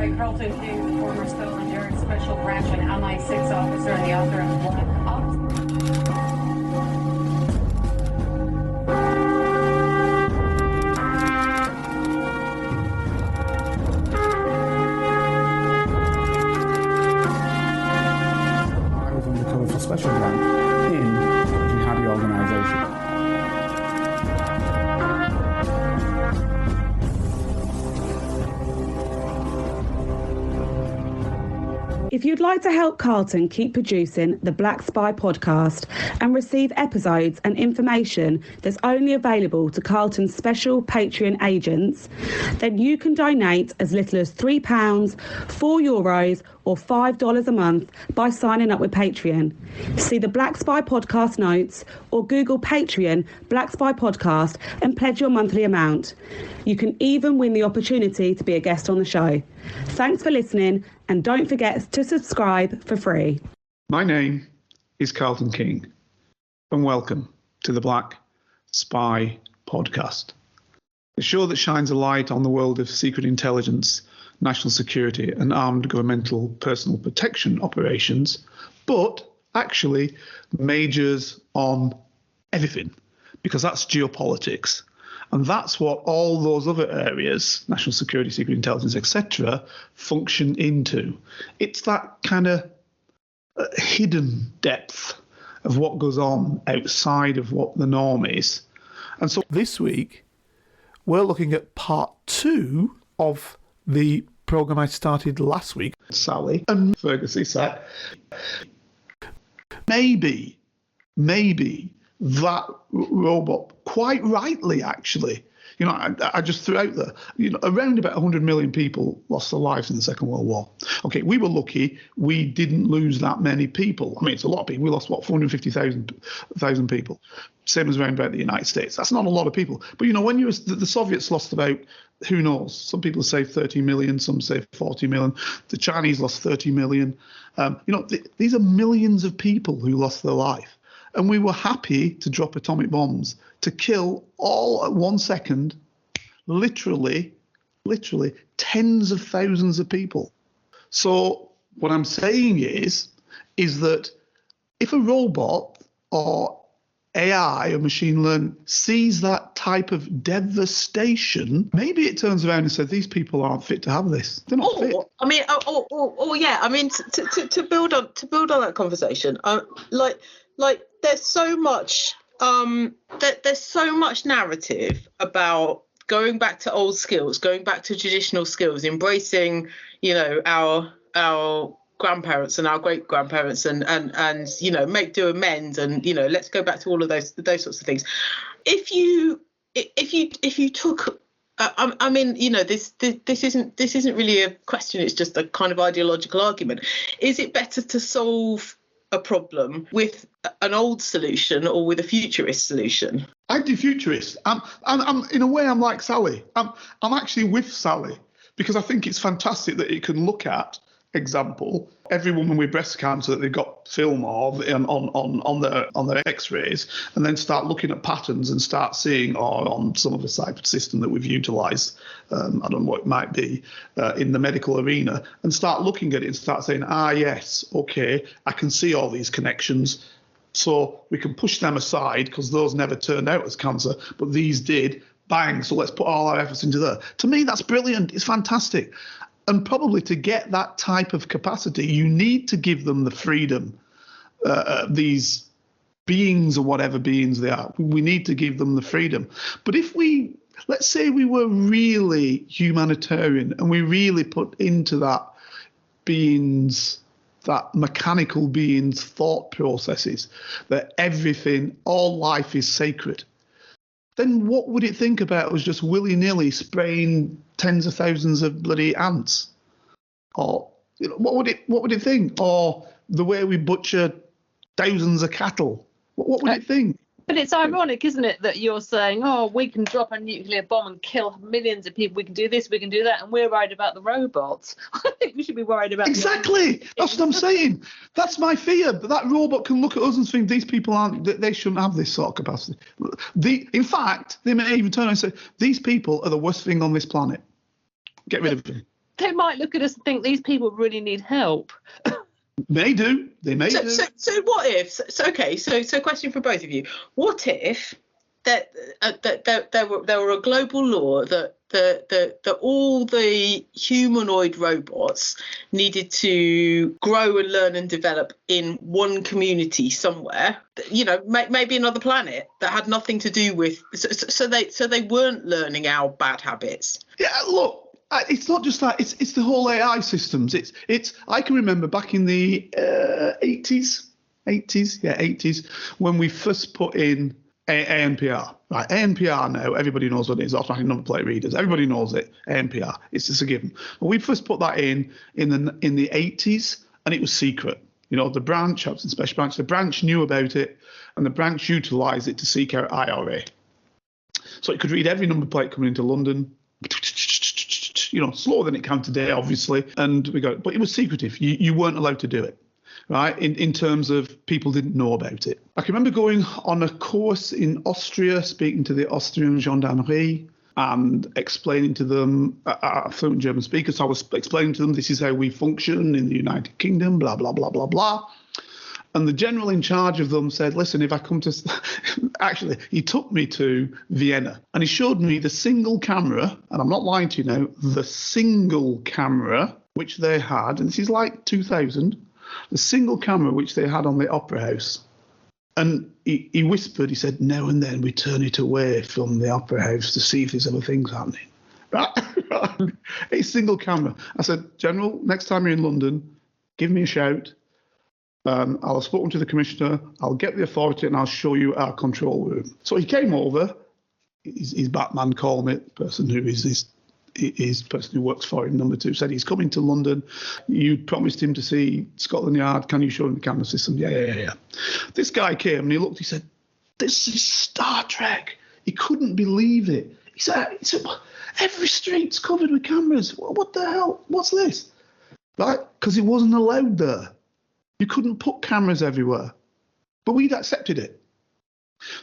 Brockway, Carlton King, former Scotland Yard Special Branch and analyse 6 officer and the author of Black Ops. I was undercover for Special Branch in jihadi organisation. If you'd like to help Carlton keep producing the Black Spy podcast and receive episodes and information that's only available to Carlton's special Patreon agents, then you can donate as little as £3, €4 or $5 a month by signing up with Patreon. See the Black Spy podcast notes or Google Patreon Black Spy podcast and pledge your monthly amount. You can even win the opportunity to be a guest on the show. Thanks for listening, and don't forget to subscribe for free. My name is Carlton King, and welcome to the Black Spy podcast, the show that shines a light on the world of secret intelligence, national security, and armed governmental personal protection operations, but actually majors on everything, because that's geopolitics. And that's what all those other areas, national security, secret intelligence, etc., function into. It's that kind of hidden depth of what goes on outside of what the norm is. And so this week, we're looking at part 2 of the programme I started last week. Sally and Firgas Esack, maybe that robot, quite rightly actually, I just threw out there, around about 100 million people lost their lives in the Second World War. Okay, we were lucky we didn't lose that many people. I mean, it's a lot of people. We lost, 450,000 people. Same as around about the United States. That's not a lot of people. But, when the Soviets lost about, who knows, some people say 30 million, some say 40 million. The Chinese lost 30 million. These are millions of people who lost their life. And we were happy to drop atomic bombs to kill all at 1 second, literally tens of thousands of people. So what I'm saying is that if a robot or AI or machine learning sees that type of devastation, maybe it turns around and says, these people aren't fit to have this. They're not fit. I mean, yeah. I mean, to build on that conversation, there's so much narrative about going back to old skills, going back to traditional skills, embracing, our grandparents and our great grandparents and make do amends and let's go back to all of those sorts of things. If you took this isn't really a question, it's just a kind of ideological argument. Is it better to solve a problem with an old solution or with a futurist solution? I do futurist. I'm in a way I'm like Sally. I'm actually with Sally because I think it's fantastic that it can look at, example, every woman with breast cancer that they've got film of on their X-rays, and then start looking at patterns and start seeing, or on some of the type of system that we've utilised, I don't know what it might be, in the medical arena, and start looking at it and start saying, yes, okay, I can see all these connections, so we can push them aside because those never turned out as cancer, but these did. Bang, so let's put all our efforts into there. To me, that's brilliant. It's fantastic. And probably to get that type of capacity, you need to give them the freedom, these beings or whatever beings they are. We need to give them the freedom. But if let's say we were really humanitarian and we really put into that mechanical being's thought processes, that everything, all life is sacred, then what would it think about us just willy-nilly spraying tens of thousands of bloody ants? Or what would it think? Or the way we butcher thousands of cattle? What would it think? But it's ironic, isn't it, that you're saying, we can drop a nuclear bomb and kill millions of people. We can do this, we can do that, and we're worried about the robots. I think we should be worried about exactly. That's what I'm saying. That's my fear. That robot can look at us and think these people they shouldn't have this sort of capacity. In fact, they may even turn around and say, these people are the worst thing on this planet. Get rid of them. they might look at us and think these people really need help. They do. They may do. So what if? So question for both of you. What if that there were a global law that all the humanoid robots needed to grow and learn and develop in one community somewhere, maybe another planet that had nothing to do with, so they weren't learning our bad habits. Yeah, look, it's not just that. It's the whole AI systems. It's. I can remember back in the 80s, when we first put in ANPR. Right, ANPR now, everybody knows what it is, automatic number plate readers. Everybody knows it, ANPR. It's just a given. When we first put that in the 80s, and it was secret. The branch, I was in special branch, the branch knew about it, and the branch utilised it to seek out IRA. So it could read every number plate coming into London, slower than it can today, obviously, and we got it. But it was secretive. You weren't allowed to do it. Right, in terms of people didn't know about it. I can remember going on a course in Austria, speaking to the Austrian gendarmerie and explaining to them, fluent German speaker, so I was explaining to them, this is how we function in the United Kingdom, blah, blah, blah, blah, blah. And the general in charge of them said, listen, if I come to... Actually, he took me to Vienna and he showed me the single camera, and I'm not lying to you now, the single camera which they had, and this is like 2000, the single camera which they had on the Opera House. And he whispered, he said, now and then we turn it away from the Opera House to see if there's other things happening. Right? A single camera. I said, General, next time you're in London, give me a shout. I'll have spoken to the commissioner, I'll get the authority, and I'll show you our control room. So he came over, his Batman called me, the person who is this, his person who works for him, number 2, said he's coming to London. You promised him to see Scotland Yard. Can you show him the camera system? Yeah. This guy came and he looked, he said, this is Star Trek. He couldn't believe it. He said every street's covered with cameras. What the hell? What's this? Right? Because it wasn't allowed there. You couldn't put cameras everywhere. But we'd accepted it.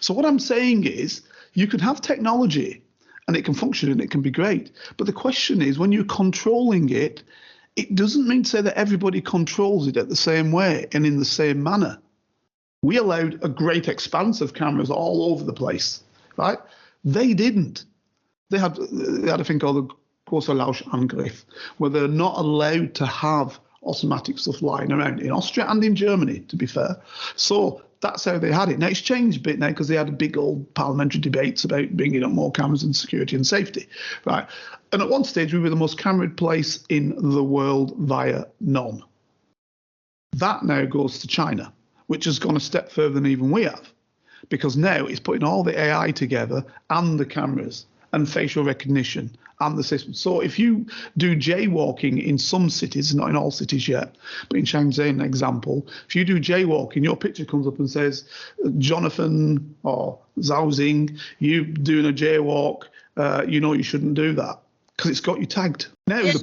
So what I'm saying is, you can have technology and it can function and it can be great. But the question is, when you're controlling it, it doesn't mean to say that everybody controls it at the same way and in the same manner. We allowed a great expanse of cameras all over the place, right? They didn't. They had a thing called the Großer Lauschangriff, where they're not allowed to have automatic stuff lying around in Austria and in Germany, to be fair. So that's how they had it. Now, it's changed a bit now because they had a big old parliamentary debates about bringing up more cameras and security and safety, right? And at one stage, we were the most cameraed place in the world via none. That now goes to China, which has gone a step further than even we have, because now it's putting all the AI together and the cameras and facial recognition and the system. So if you do jaywalking in some cities, not in all cities yet, but in Shanghai, an example, if you do jaywalking, your picture comes up and says, Jonathan or Zhaozing, you doing a jaywalk, you shouldn't do that because it's got you tagged. Now, the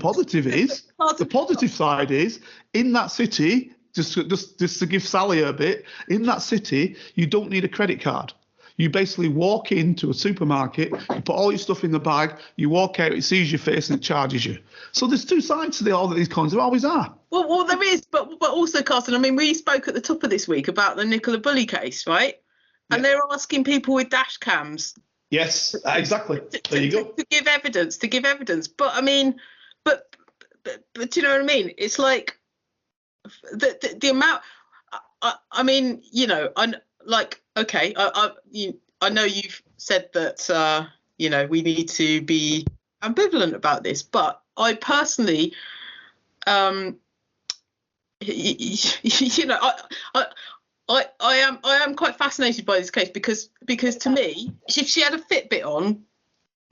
positive side is, in that city, just to give Sally a bit, in that city, you don't need a credit card. You basically walk into a supermarket, you put all your stuff in the bag, you walk out, it sees your face and it charges you. So there's two sides to all of these coins. There always are. Well, there is, but also, Carson, I mean, we spoke at the top of this week about the Nicola Bulley case, right? And they're asking people with dash cams. Yes, exactly. There you go. To give evidence. But I mean, but do you know what I mean? It's like the amount. I mean, okay, I know you've said that we need to be ambivalent about this, but I personally, I am quite fascinated by this case because to me, if she had a Fitbit on,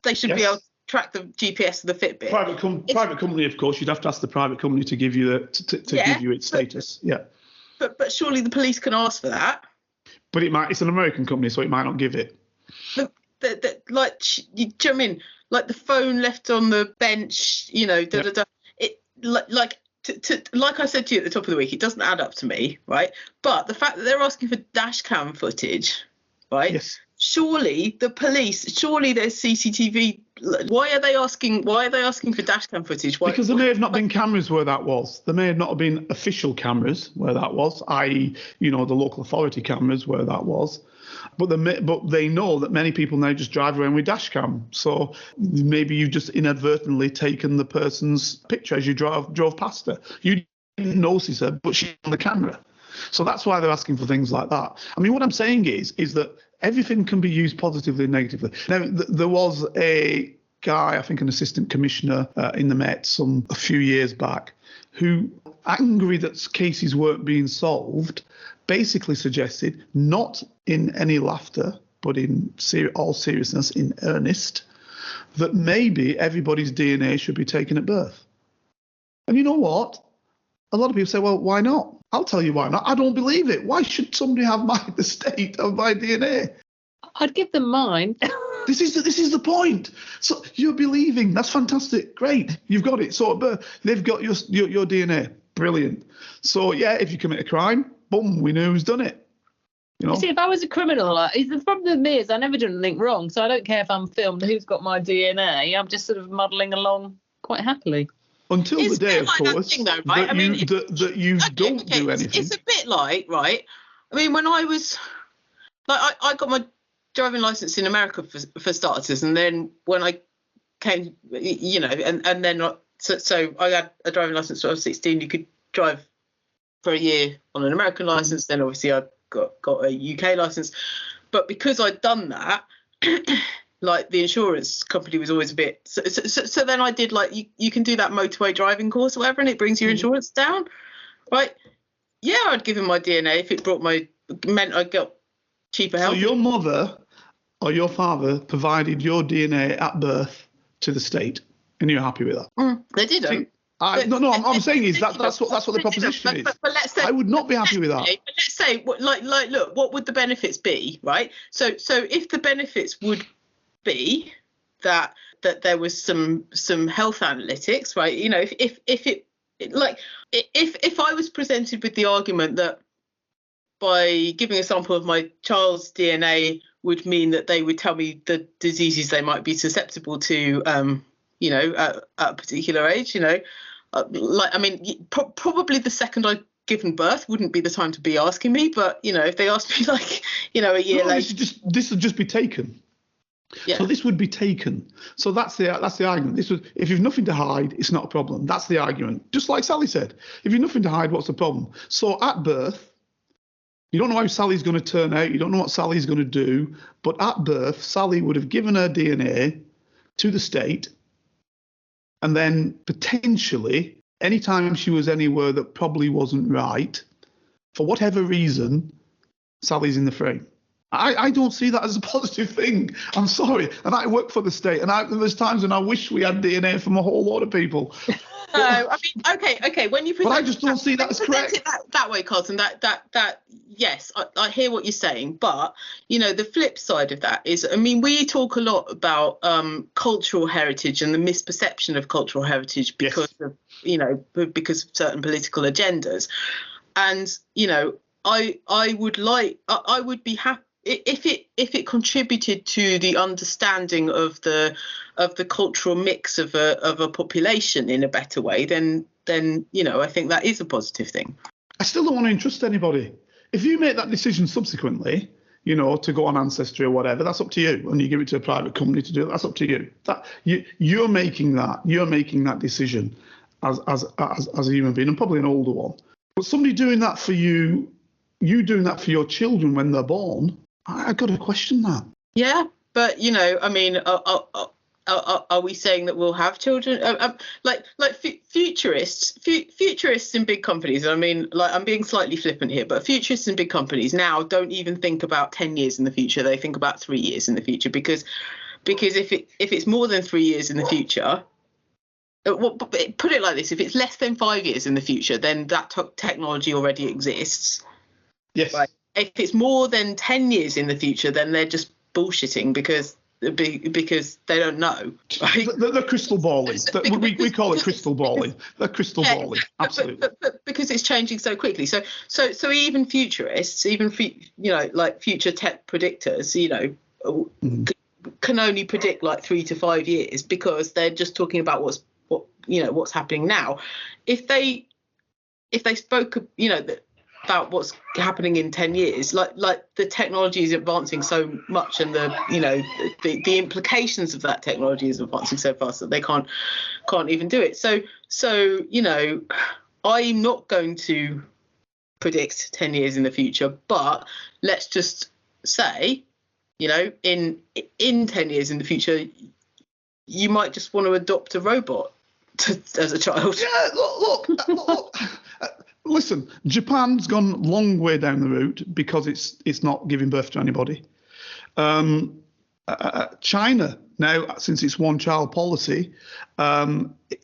they should be able to track the GPS of the Fitbit. Private company, of course, you'd have to ask the private company to give you give you its status. But surely the police can ask for that. But it's an American company, so it might not give it. Do you know what I mean? Like the phone left on the bench, It like I said to you at the top of the week, it doesn't add up to me, right? But the fact that they're asking for dash cam footage, right? Yes. surely the police, surely there's CCTV. Why are they asking for dash cam footage? Why? Because there may have not been cameras where that was. There may have not been official cameras where that was, i.e., the local authority cameras where that was. But they know that many people now just drive around with dash cam. So maybe you've just inadvertently taken the person's picture as you drove past her. You didn't notice her, but she's on the camera. So that's why they're asking for things like that. I mean, what I'm saying is that everything can be used positively and negatively. Now, there was a guy, I think an assistant commissioner in the Met a few years back, who, angry that cases weren't being solved, basically suggested, not in any laughter, but in all seriousness, in earnest, that maybe everybody's DNA should be taken at birth. And you know what? A lot of people say, well, why not? I'll tell you why not. I don't believe it. Why should somebody have the state of my DNA? I'd give them mine. This is the point. So you're believing. That's fantastic. Great. You've got it. So at birth, they've got your DNA. Brilliant. So, yeah, if you commit a crime, boom, we know who's done it. You see, if I was a criminal, the problem with me is I never done anything wrong, so I don't care if I'm filmed who's got my DNA. I'm just sort of muddling along quite happily. Until the day, of course, thing, though, right? that you don't do anything. It's a bit like, right? I mean, when I was, I got my driving license in America for starters, and then when I came, and then so I had a driving license when I was 16. You could drive for a year on an American license. Then obviously I got a UK license, but because I'd done that. Like the insurance company was always a bit so then I did you can do that motorway driving course or whatever, and it brings your insurance down, right? Yeah, I'd give him my DNA if it meant I got cheaper health. So your mother or your father provided your DNA at birth to the state, and you're happy with that? They didn't. I'm saying is that's what the proposition is. But let's say, I would not be happy with that. Let's say, look, what would the benefits be, right? So if the benefits would be that there was some health analytics, right? If I was presented with the argument that by giving a sample of my child's DNA would mean that they would tell me the diseases they might be susceptible to, at a particular age, probably the second I'd given birth wouldn't be the time to be asking me, but if they asked me a year later, this would just be taken. Yeah. So this would be taken. So that's the argument. If you've nothing to hide, it's not a problem. That's the argument. Just like Sally said, if you've nothing to hide, what's the problem? So at birth, you don't know how Sally's going to turn out. You don't know what Sally's going to do. But at birth, Sally would have given her DNA to the state, and then potentially, anytime she was anywhere that probably wasn't right, for whatever reason, Sally's in the frame. I don't see that as a positive thing. I'm sorry. And I work for the state, and there's times when I wish we had DNA from a whole lot of people. Okay. When you present, but I just don't see that as correct. That way, Carlton. That yes, I hear what you're saying, but the flip side of that is, we talk a lot about cultural heritage and the misperception of cultural heritage because of because of certain political agendas, and I would be happy if it contributed to the understanding of the cultural mix of a population in a better way, then I think that is a positive thing. I still don't want to entrust anybody. If you make that decision subsequently, to go on Ancestry or whatever, that's up to you. And you give it to a private company to do it, that's up to you. You're making that decision as a human being, and probably an older one. But somebody doing that for you doing that for your children when they're born, I got to question that. Yeah, but are we saying that we'll have children? Futurists in big companies. I'm being slightly flippant here, but futurists in big companies now don't even think about 10 years in the future. They think about 3 years in the future because if it's more than 3 years in the future. Put it like this: if it's less than 5 years in the future, then that technology already exists. Yes. Right. If it's more than 10 years in the future, then they're just bullshitting because they don't know. Right? They're crystal balling. We call it crystal balling. They're crystal balling. Absolutely. But because it's changing so quickly. So even futurists, future tech predictors, can only predict like 3 to 5 years, because they're just talking about what's happening now. If they spoke, about what's happening in 10 years, like the technology is advancing so much, and the implications of that technology is advancing so fast that they can't even do it. So I'm not going to predict 10 years in the future, but let's just say, in 10 years in the future, you might just want to adopt a robot as a child. Yeah, look. Listen, Japan's gone a long way down the route because it's not giving birth to anybody. China now, since it's one-child policy,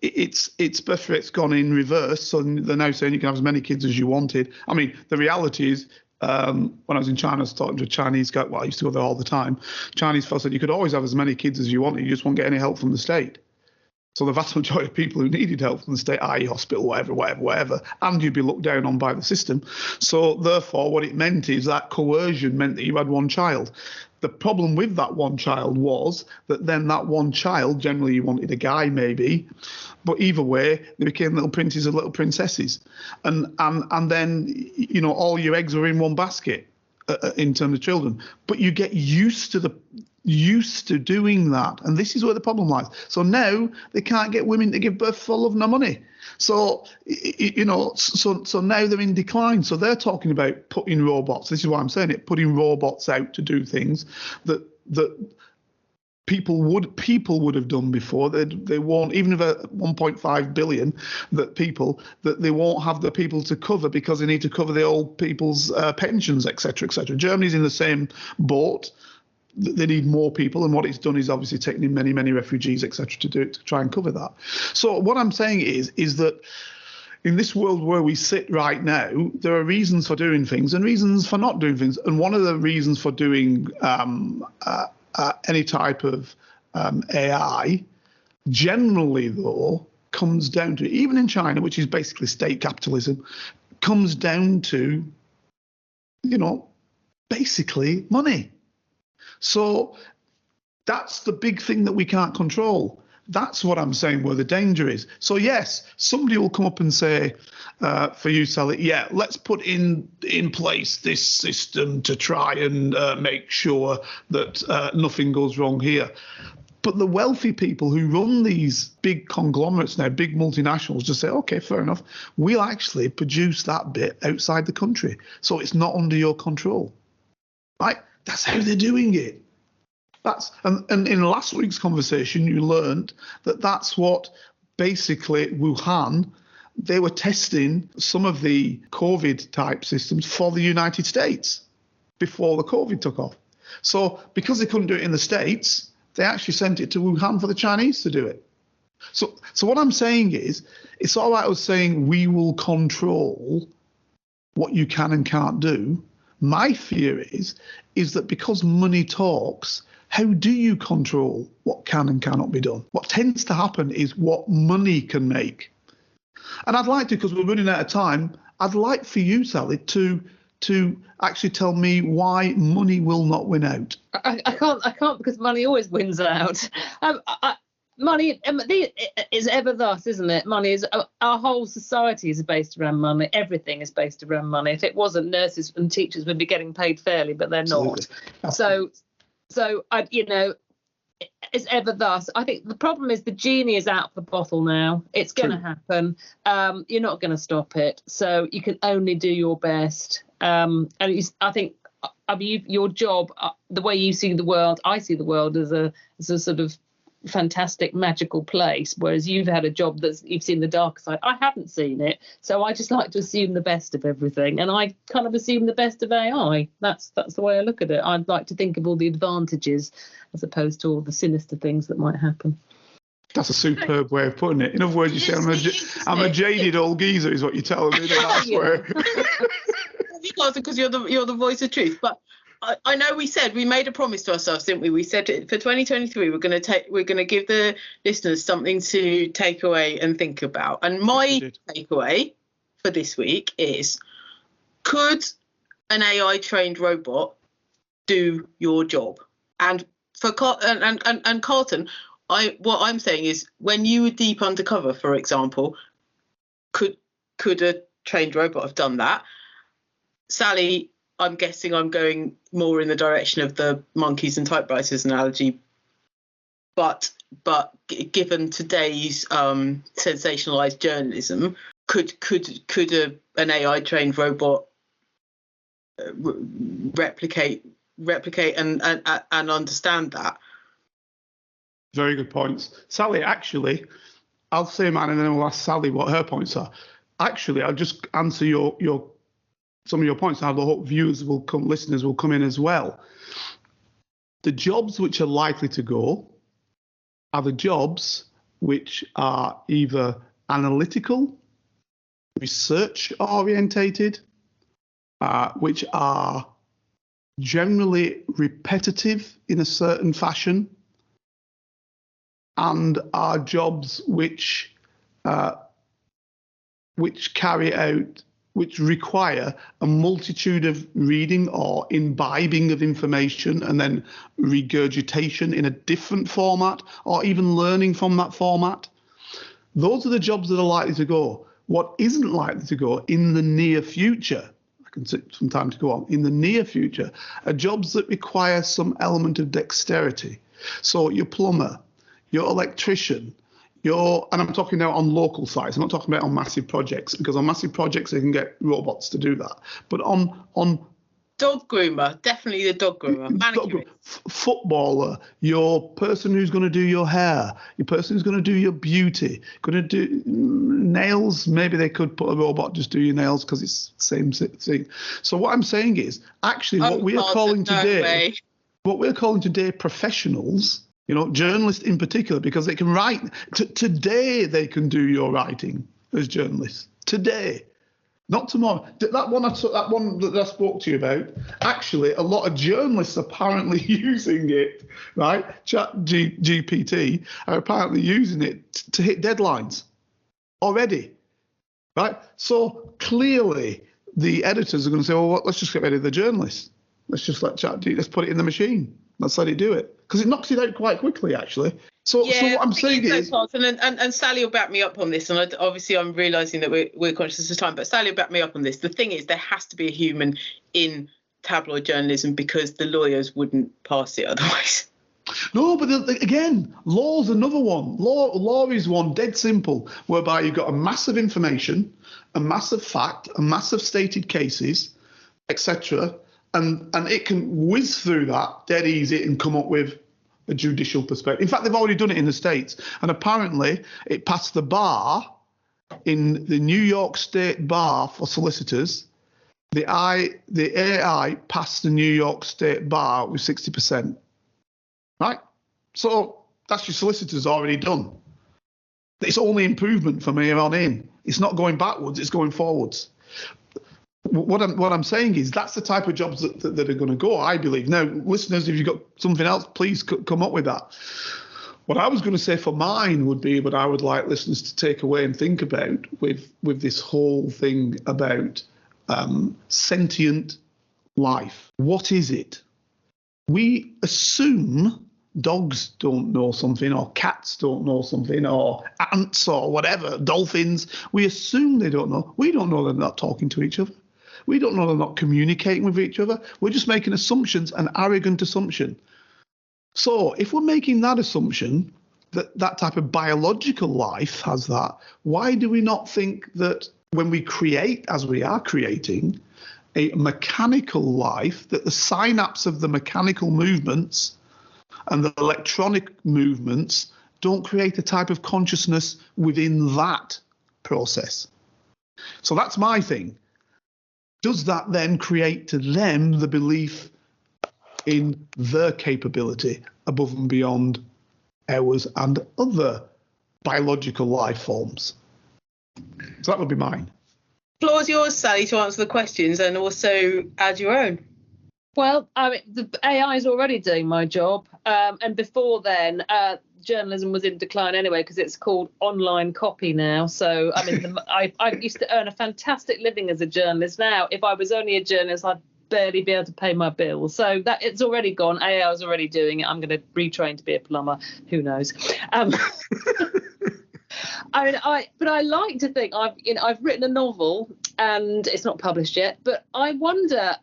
its birth rate's gone in reverse. So they're now saying you can have as many kids as you wanted. I mean, the reality is, when I was in China, I was talking to a Chinese guy. Well, I used to go there all the time. Chinese fellow said you could always have as many kids as you wanted. You just won't get any help from the state. So the vast majority of people who needed help from the state, i.e. hospital, whatever, and you'd be looked down on by the system. So therefore, what it meant is that coercion meant that you had one child. The problem with that one child was that then that one child, generally you wanted a guy maybe, but either way, they became little princes and little princesses. And then, all your eggs were in one basket in terms of children. But you get used to doing that, and this is where the problem lies. So now they can't get women to give birth for love nor money. So so now they're in decline. So they're talking about putting robots. This is why I'm saying it. Putting robots out to do things that people would have done before. They won't, even if 1.5 billion that they won't have the people to cover, because they need to cover the old people's pensions, etc., etc. Germany's in the same boat. They need more people, and what it's done is obviously taken in many, many refugees, etc., to try and cover that. So what I'm saying is that in this world where we sit right now, there are reasons for doing things and reasons for not doing things. And one of the reasons for doing any type of AI, generally though, comes down to, even in China, which is basically state capitalism, comes down to, basically money. So that's the big thing that we can't control. That's what I'm saying where the danger is. So yes, somebody will come up and say, for you, Sally, yeah, let's put in place this system to try and make sure that nothing goes wrong here. But the wealthy people who run these big conglomerates now, big multinationals, just say, OK, fair enough, we'll actually produce that bit outside the country. So it's not under your control. Right? That's how they're doing it. And in last week's conversation, you learned that that's what basically Wuhan, they were testing some of the COVID type systems for the United States before the COVID took off. So because they couldn't do it in the States, they actually sent it to Wuhan for the Chinese to do it. So what I'm saying is, it's all right us saying we will control what you can and can't do. My fear is that because money talks, how do you control what can and cannot be done? What tends to happen is what money can make. And I'd like to, because we're running out of time, I'd like for you, Sally, to actually tell me why money will not win out. I can't because money always wins out. Money is ever thus, isn't it? Money is, our whole society is based around money. Everything is based around money. If it wasn't, nurses and teachers would be getting paid fairly, but they're not. Absolutely. So it's ever thus. I think the problem is the genie is out of the bottle now. It's going to happen. You're not going to stop it. So you can only do your best. And I think, your job, the way you see the world, I see the world as a sort of fantastic magical place, whereas you've had a job you've seen the dark side. I haven't seen it, so I just like to assume the best of everything, and I kind of assume the best of AI. That's the way I look at it. I'd like to think of all the advantages as opposed to all the sinister things that might happen. That's a superb way of putting it. In other words, you say I'm a jaded old geezer is what you're telling me. I swear. Because you're the voice of truth, but I know we made a promise to ourselves, didn't we? We said for 2023 we're going to give the listeners something to take away and think about. And my takeaway for this week is: could an AI trained robot do your job? And for and Carlton, what I'm saying is, when you were deep undercover, for example, could a trained robot have done that? Sally, I'm guessing I'm going more in the direction of the monkeys and typewriters analogy, but given today's sensationalized journalism, could an AI trained robot replicate and understand that? Very good points, Sally. Actually, I'll say mine, and then we'll ask Sally what her points are. Actually, I'll just answer your some of your points. I hope listeners will come in as well. The jobs which are likely to go are the jobs which are either analytical, research orientated, which are generally repetitive in a certain fashion, and are jobs which require a multitude of reading or imbibing of information and then regurgitation in a different format, or even learning from that format. Those are the jobs that are likely to go. What isn't likely to go in the near future, I can take some time to go on, in the near future, are jobs that require some element of dexterity. So your plumber, your electrician, and I'm talking now on local sites. I'm not talking about on massive projects, because on massive projects they can get robots to do that. But on dog groomer, definitely the dog groomer, manicurist, footballer, your person who's going to do your hair, your person who's going to do your beauty, going to do nails. Maybe they could put a robot just do your nails because it's the same thing. So what I'm saying is, actually, what we're calling today professionals. Journalists in particular, because they can write. Today they can do your writing as journalists. Today, not tomorrow. That one that I spoke to you about, actually, a lot of journalists are apparently using it, right? GPT are apparently using it to hit deadlines already, right? So clearly the editors are going to say, well, let's just get rid of the journalists. Let's just let's put it in the machine. Let's let it do it, because it knocks it out quite quickly, actually. So what I'm saying is, and Sally will back me up on this. And obviously, I'm realising that we're conscious of time, but Sally will back me up on this. The thing is, there has to be a human in tabloid journalism, because the lawyers wouldn't pass it otherwise. No, but again, law's another one. Law is one, dead simple, whereby you've got a massive information, a massive fact, a massive stated cases, etc. And it can whiz through that dead easy and come up with a judicial perspective. In fact, they've already done it in the States. And apparently it passed the bar in the New York State bar for solicitors. The AI passed the New York State bar with 60%. Right? So that's your solicitors already done. It's only improvement from here on in. It's not going backwards, it's going forwards. What I'm saying is, that's the type of jobs that are going to go, I believe. Now, listeners, if you've got something else, please come up with that. What I was going to say for mine would be, what I would like listeners to take away and think about with this whole thing about sentient life. What is it? We assume dogs don't know something, or cats don't know something, or ants or whatever, dolphins. We assume they don't know. We don't know they're not talking to each other. We don't know they're not communicating with each other. We're just making assumptions, an arrogant assumption. So if we're making that assumption, that type of biological life has that, why do we not think that when we create, as we are creating, a mechanical life, that the synapse of the mechanical movements and the electronic movements don't create a type of consciousness within that process? So that's my thing. Does that then create to them the belief in their capability above and beyond ours and other biological life forms? So that would be mine. Floor's yours, Sally, to answer the questions and also add your own. Well, I mean, the AI is already doing my job. And before then, journalism was in decline anyway, because it's called online copy now. So, I mean, I used to earn a fantastic living as a journalist. Now, if I was only a journalist, I'd barely be able to pay my bills. So that it's already gone. AI is already doing it. I'm going to retrain to be a plumber. Who knows? I mean, I like to think I've written a novel and it's not published yet, but I wonder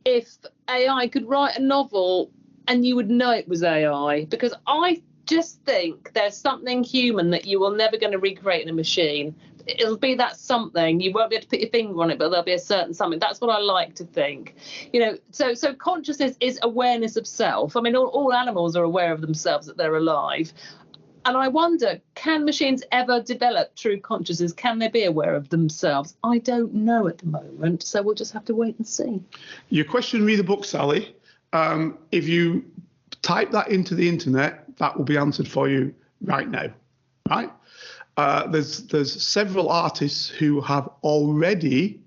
if AI could write a novel and you would know it was AI, because I just think there's something human that you will never going to recreate in a machine. It'll be that something. You won't be able to put your finger on it, but there'll be a certain something. That's what I like to think. So consciousness is awareness of self. I mean, all animals are aware of themselves, that they're alive. And I wonder, can machines ever develop true consciousness? Can they be aware of themselves? I don't know at the moment, so we'll just have to wait and see. Your question, read the book, Sally. If you type that into the internet, that will be answered for you right now, right? There's several artists who have already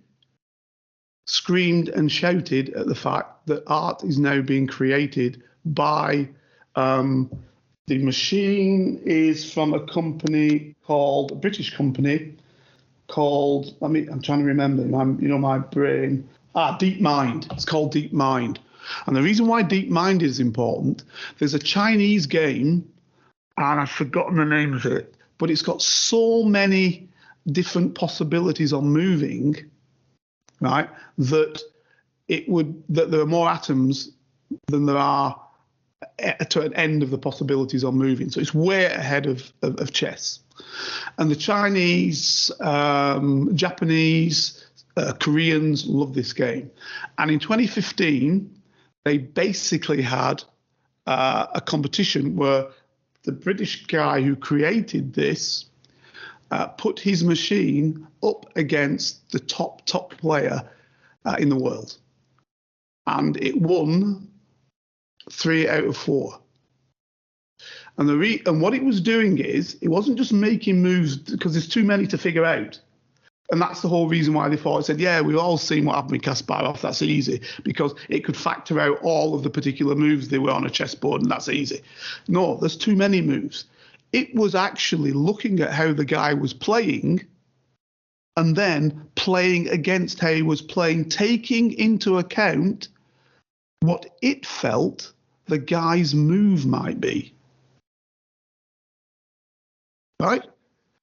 screamed and shouted at the fact that art is now being created by the machine is from a company called, a British company called, I'm trying to remember, my brain. DeepMind. It's called DeepMind. And the reason why DeepMind is important, there's a Chinese game, and I've forgotten the name of it, but it's got so many different possibilities on moving, right, that there are more atoms than there are to an end of the possibilities on moving. So it's way ahead of chess. And the Chinese, Japanese, Koreans love this game. And in 2015, they basically had a competition where the British guy who created this put his machine up against the top player in the world. And it won 3 out of 4. And what it was doing is, it wasn't just making moves because there's too many to figure out. And that's the whole reason why they thought, said, yeah, we've all seen what happened with Kasparov, that's easy, because it could factor out all of the particular moves they were on a chessboard, and that's easy. No, there's too many moves. It was actually looking at how the guy was playing and then playing against how he was playing, taking into account what it felt the guy's move might be. Right?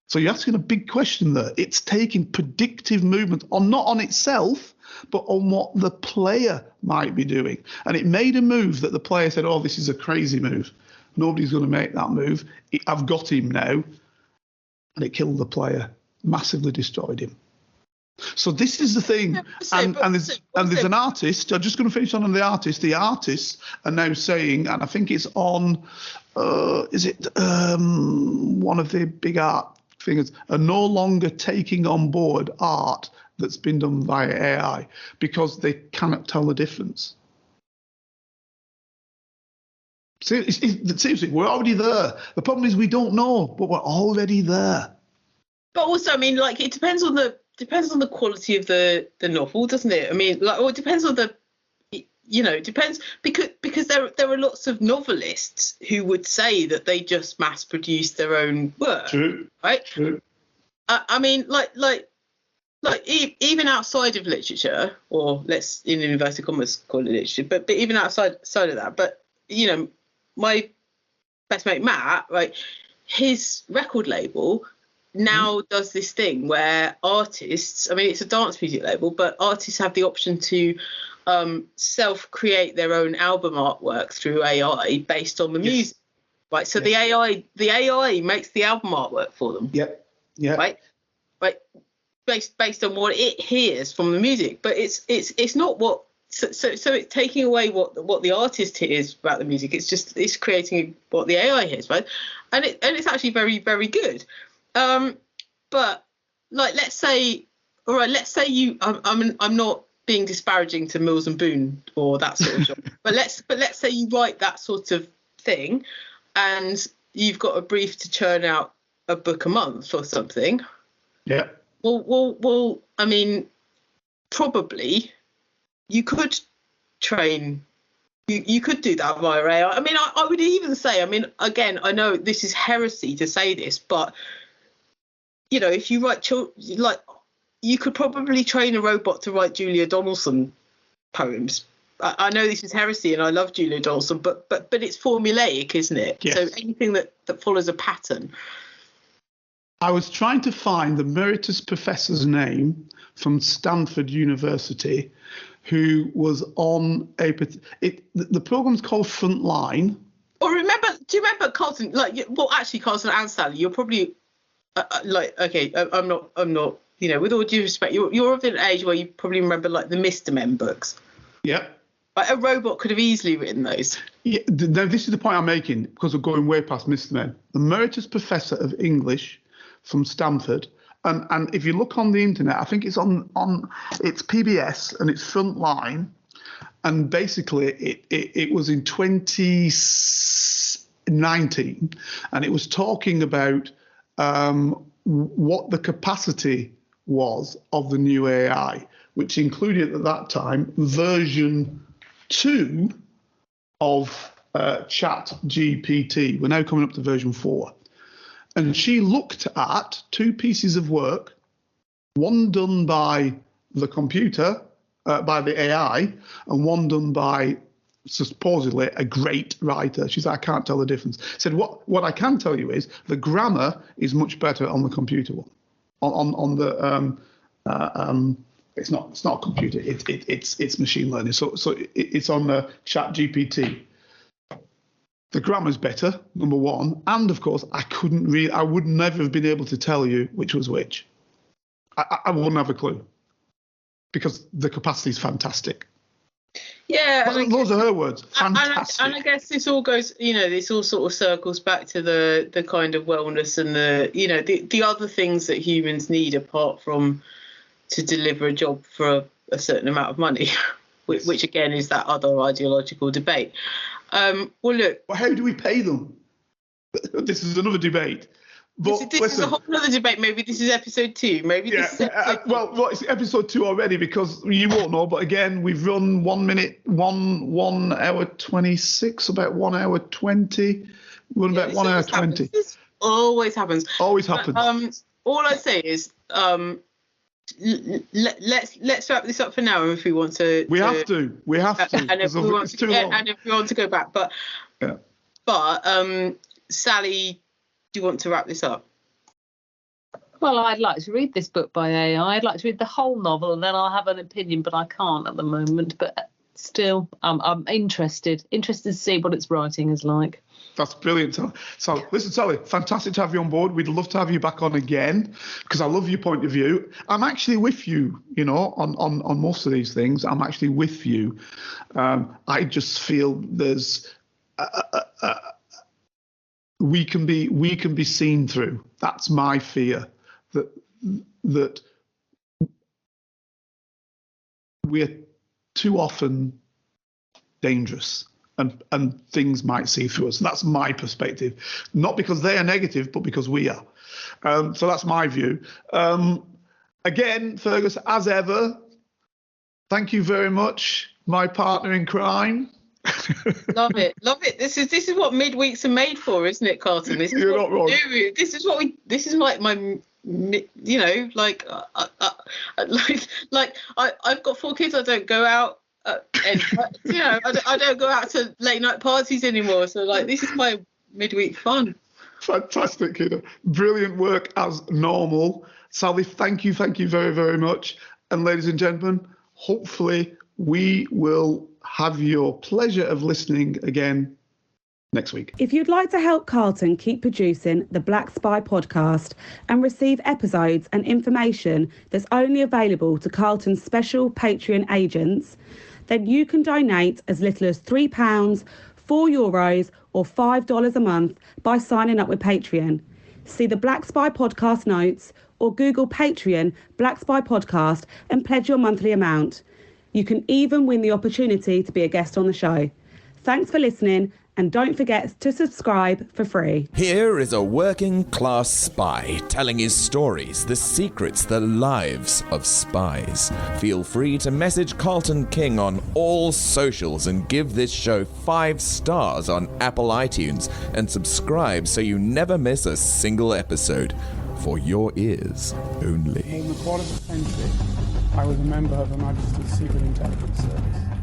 So you're asking a big question there. It's taking predictive movement on, not on itself, but on what the player might be doing. And it made a move that the player said, oh, this is a crazy move. Nobody's going to make that move. I've got him now. And it killed the player, massively destroyed him. So this is the thing. And there's an artist. I'm just going to finish on the artist. The artists are now saying, and I think it's on, one of the big art things, are no longer taking on board art that's been done via AI because they cannot tell the difference. Seriously, we're already there. The problem is we don't know, but we're already there. But also, I mean, like, it depends on the quality of the novel, doesn't it? I mean, like, or it depends on the, it depends, because there are lots of novelists who would say that they just mass produce their own work. True. Right. True. I mean, like even outside of literature, or let's in inverted commas call it literature, but even outside of that, but my best mate Matt, right, his record label now does this thing where artists, I mean, it's a dance music label, but artists have the option to self-create their own album artwork through AI based on the music, right? So the AI makes the album artwork for them. Yep. Yeah. Right. Based on what it hears from the music, but it's not what. So it's taking away what the artist hears about the music. It's creating what the AI hears, right? And it's actually very, very good. But like, let's say you, I'm not being disparaging to Mills and Boon or that sort of job, but let's say you write that sort of thing, and you've got a brief to churn out a book a month or something. Yeah. Well. I mean, probably you could train. You could do that via AI. I mean, I would even say. I mean, again, I know this is heresy to say this, but if you write you could probably train a robot to write Julia Donaldson poems. I know this is heresy, and I love Julia Dawson, but it's formulaic, isn't it? Yes. So anything that follows a pattern. I was trying to find the emeritus professor's name from Stanford University, who was on the program's called Frontline. Or do you remember Carlton? Actually, Carlton and Sally, you're probably okay. I'm not. With all due respect, you're of an age where you probably remember the Mr. Men books. Yeah. Like a robot could have easily written those. Yeah. Now this is the point I'm making because we're going way past Mr. Men. The emeritus professor of English from Stanford. And if you look on the internet, I think it's on it's PBS and it's Frontline, and basically it was in 2019, and it was talking about what the capacity was of the new AI, which included at that time version 2 of ChatGPT. We're now coming up to version 4. And she looked at 2 pieces of work, one done by the computer, by the AI, and one done by supposedly a great writer. She said, I can't tell the difference. Said, what I can tell you is the grammar is much better on the computer one. On the it's not a computer. It's machine learning. So it's on the ChatGPT. The grammar's better, number one, and of course I would never have been able to tell you which was which. I wouldn't have a clue because the capacity is fantastic. Yeah, those are her words. Fantastic. And I guess this all goes, this all sort of circles back to the kind of wellness and the other things that humans need apart from to deliver a job for a certain amount of money, which again is that other ideological debate. Well, look. Well, how do we pay them? This is another debate. But this is a whole other debate. Maybe this is episode 2. Maybe this is episode 2. Well, it's episode 2 already because you won't know. But again, we've run 1 minute, 1 hour 26, about 1 hour 20. Run about 1 hour 20. This always happens. Always happens. All I say is, let's wrap this up for now. If we want to, we have to. And if we want to go back, but Sally, do you want to wrap this up? Well, I'd like to read this book by AI. I'd like to read the whole novel, and then I'll have an opinion, but I can't at the moment. But still, I'm interested to see what its writing is like. That's brilliant. So listen, Sally, fantastic to have you on board. We'd love to have you back on again because I love your point of view. I'm actually with you, on most of these things. I'm actually with you. I just feel there's we can be seen through. That's my fear, that we're too often dangerous. And things might see through us. That's my perspective, not because they are negative, but because we are. So that's my view. Again, Fergus, as ever, thank you very much, my partner in crime. Love it. This is what midweeks are made for, isn't it, Carlton? This is You're what not wrong. we do. This is like my. I've got 4 kids. I don't go out. I don't go out to late night parties anymore. So this is my midweek fun. Fantastic, brilliant work as normal. Sally, thank you very, very much. And ladies and gentlemen, hopefully we will have your pleasure of listening again next week. If you'd like to help Carlton keep producing the Black Spy podcast and receive episodes and information that's only available to Carlton's special Patreon agents, then you can donate as little as £3, €4 or $5 a month by signing up with Patreon. See the Black Spy podcast notes or Google Patreon Black Spy podcast and pledge your monthly amount. You can even win the opportunity to be a guest on the show. Thanks for listening, and don't forget to subscribe for free. Here is a working class spy telling his stories, the secrets, the lives of spies. Feel free to message Carlton King on all socials and give this show 5 stars on Apple iTunes and subscribe so you never miss a single episode. For your ears only. In the quarter of a century, I was a member of Her Majesty's Secret Intelligence Service.